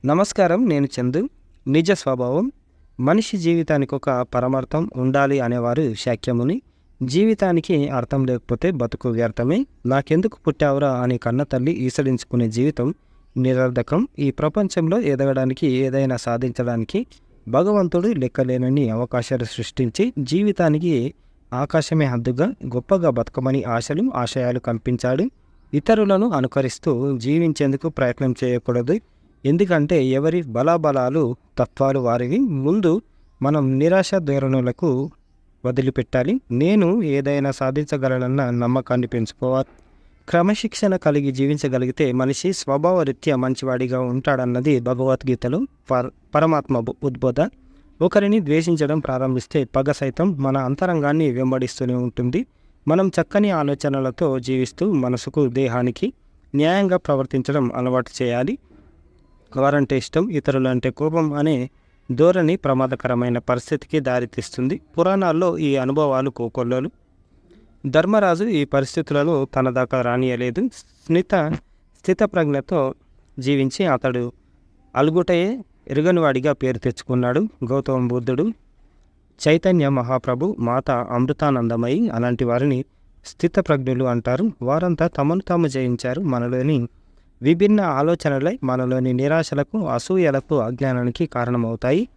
నమస్కారం. నేను చందు. నిజ స్వభావం. మనిషి జీవితానికి ఒక పరమార్థం ఉండాలి అనేవారు శాక్యముని. జీవితానికి అర్థం లేకపోతే బతుకు వ్యర్థమే. నాకెందుకు పుట్టావురా అని కన్న తల్లి ఈసడించుకునే జీవితం నిరర్ధకం. ఈ ప్రపంచంలో ఎదగడానికి, ఏదైనా సాధించడానికి భగవంతుడు లెక్కలేనన్ని అవకాశాలు సృష్టించి జీవితానికి ఆకాశమే హద్దుగా గొప్పగా బతకమని ఆశయాలు కల్పించాడు. ఇతరులను అనుకరిస్తూ జీవించేందుకు ప్రయత్నం చేయకూడదు. ఎందుకంటే ఎవరి బలాబలాలు తత్వాలు వారివి. ముందు మనం నిరాశ ధోరణులకు వదిలిపెట్టాలి. నేను ఏదైనా సాధించగలనన్న నమ్మకాన్ని పెంచుకోవాలి. క్రమశిక్షణ కలిగి జీవించగలిగితే మనిషి స్వభావరీత్యా మంచివాడిగా ఉంటాడన్నది భగవద్గీతలో పరమాత్మ ఉద్బోధ. ఒకరిని ద్వేషించడం ప్రారంభిస్తే పగ సైతం మన అంతరంగాన్ని వెంబడిస్తూనే ఉంటుంది. మనం చక్కని ఆలోచనలతో జీవిస్తూ మనసుకు, దేహానికి న్యాయంగా ప్రవర్తించడం అలవాటు చేయాలి. వారంటే ఇష్టం, ఇతరులంటే కోపం అనే ధోరణి ప్రమాదకరమైన పరిస్థితికి దారితీస్తుంది. పురాణాల్లో ఈ అనుభవాలు కోకొల్లలు. ధర్మరాజు ఈ పరిస్థితులను తన దాకా రానియలేదు. స్థితప్రజ్ఞతో జీవించి అతడు అలుగుటయే ఎరుగనివాడిగా పేరు తెచ్చుకున్నాడు. గౌతమ బుద్ధుడు, చైతన్య మహాప్రభు, మాత అమృతానందమయి అలాంటి వారిని స్థితప్రజ్ఞులు అంటారు. వారంతా తమను తాము జయించారు. మనలోని విభిన్న ఆలోచనలే మనలోని నిరాశలకు, అసూయలకు, అజ్ఞానానికి కారణమవుతాయి.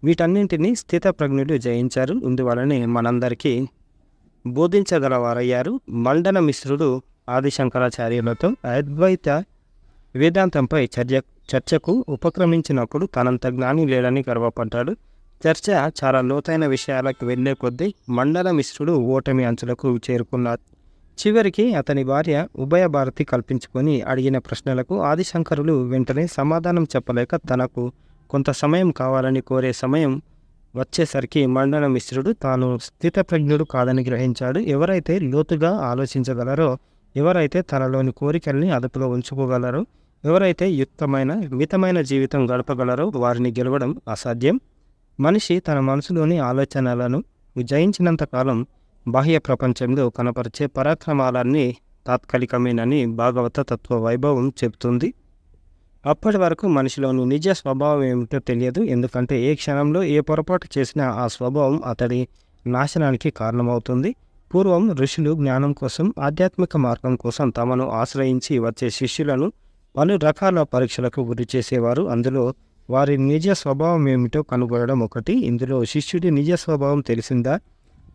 వీటన్నింటినీ స్థితప్రజ్ఞులు జయించారు. ఇందువలనే మనందరికీ బోధించగలవారయ్యారు. మండన మిశ్రుడు ఆదిశంకరాచార్యులతో అద్వైత వేదాంతంపై చర్చకు ఉపక్రమించినప్పుడు తనంత జ్ఞాని లేడని గర్వపడ్డాడు. చర్చ చాలా లోతైన విషయాలకు వెళ్లే కొద్దీ మండల మిశ్రుడు ఓటమి అంచులకు చేరుకున్నాడు. చివరికి అతని భార్య ఉభయ భారతి కల్పించుకొని అడిగిన ప్రశ్నలకు ఆదిశంకరులు వెంటనే సమాధానం చెప్పలేక తనకు కొంత సమయం కావాలని కోరే సమయం వచ్చేసరికి మండన మిశ్రుడు తాను స్థితప్రజ్ఞుడు కాదని గ్రహించాడు. ఎవరైతే లోతుగా ఆలోచించగలరో, ఎవరైతే తనలోని కోరికల్ని అదుపులో ఉంచుకోగలరో, ఎవరైతే మితమైన జీవితం గడపగలరో వారిని గెలవడం అసాధ్యం. మనిషి తన మనసులోని ఆలోచనలను జయించినంతకాలం బాహ్య ప్రపంచంలో కనపరిచే పరాక్రమాలన్నీ తాత్కాలికమేనని భాగవత తత్వ వైభవం చెబుతుంది. అప్పటి వరకు మనిషిలోని నిజ స్వభావం ఏమిటో తెలియదు. ఎందుకంటే ఏ క్షణంలో ఏ పొరపాటు చేసినా ఆ స్వభావం అతడి నాశనానికి కారణమవుతుంది. పూర్వం ఋషులు జ్ఞానం కోసం, ఆధ్యాత్మిక మార్గం కోసం తమను ఆశ్రయించి వచ్చే శిష్యులను పలు రకాల పరీక్షలకు గురి చేసేవారు. అందులో వారి నిజ స్వభావం ఏమిటో కనుగొనడం ఒకటి. ఇందులో శిష్యుడి నిజ స్వభావం తెలిసిందా?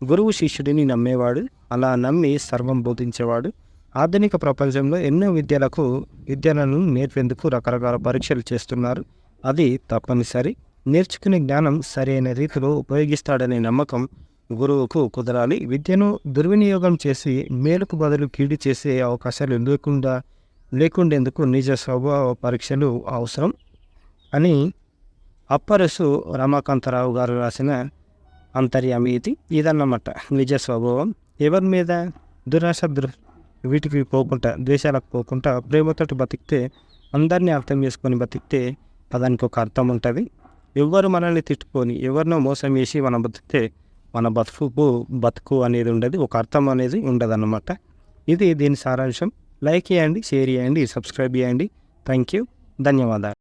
గురువు శిష్యుడిని నమ్మేవాడు, అలా నమ్మి సర్వం బోధించేవాడు. ఆధునిక ప్రపంచంలో ఎన్నో విద్యలను నేర్పేందుకు రకరకాల పరీక్షలు చేస్తున్నారు. అది తప్పనిసరి. నేర్చుకునే జ్ఞానం సరైన రీతిలో ఉపయోగిస్తాడనే నమ్మకం గురువుకు కుదరాలి. విద్యను దుర్వినియోగం చేసి మేలుకు బదులు కీడు చేసే అవకాశాలు లేకుండేందుకు నిజ స్వభావ పరీక్షలు అవసరం అని అప్పరసు రమాకాంతరావు గారు రాసిన అంతర్యామి ఇదన్నమాట నిజ స్వభావం. ఎవరి మీద దురాశ వీటికి పోకుండా, ద్వేషాలకు పోకుండా ప్రేమతోటి బతికితే, అందరినీ అర్థం చేసుకొని బతికితే దానికి ఒక అర్థం ఉంటుంది. ఎవరు మనల్ని తిట్టుకొని, ఎవరినో మోసం చేసి మనం బతికితే మన బతుకు అనేది ఉండదు, ఒక అర్థం అనేది ఉండదు అన్నమాట. ఇది దీని సారాంశం. లైక్ చేయండి, షేర్ చేయండి, సబ్స్క్రైబ్ చేయండి. Thank you. ధన్యవాదాలు.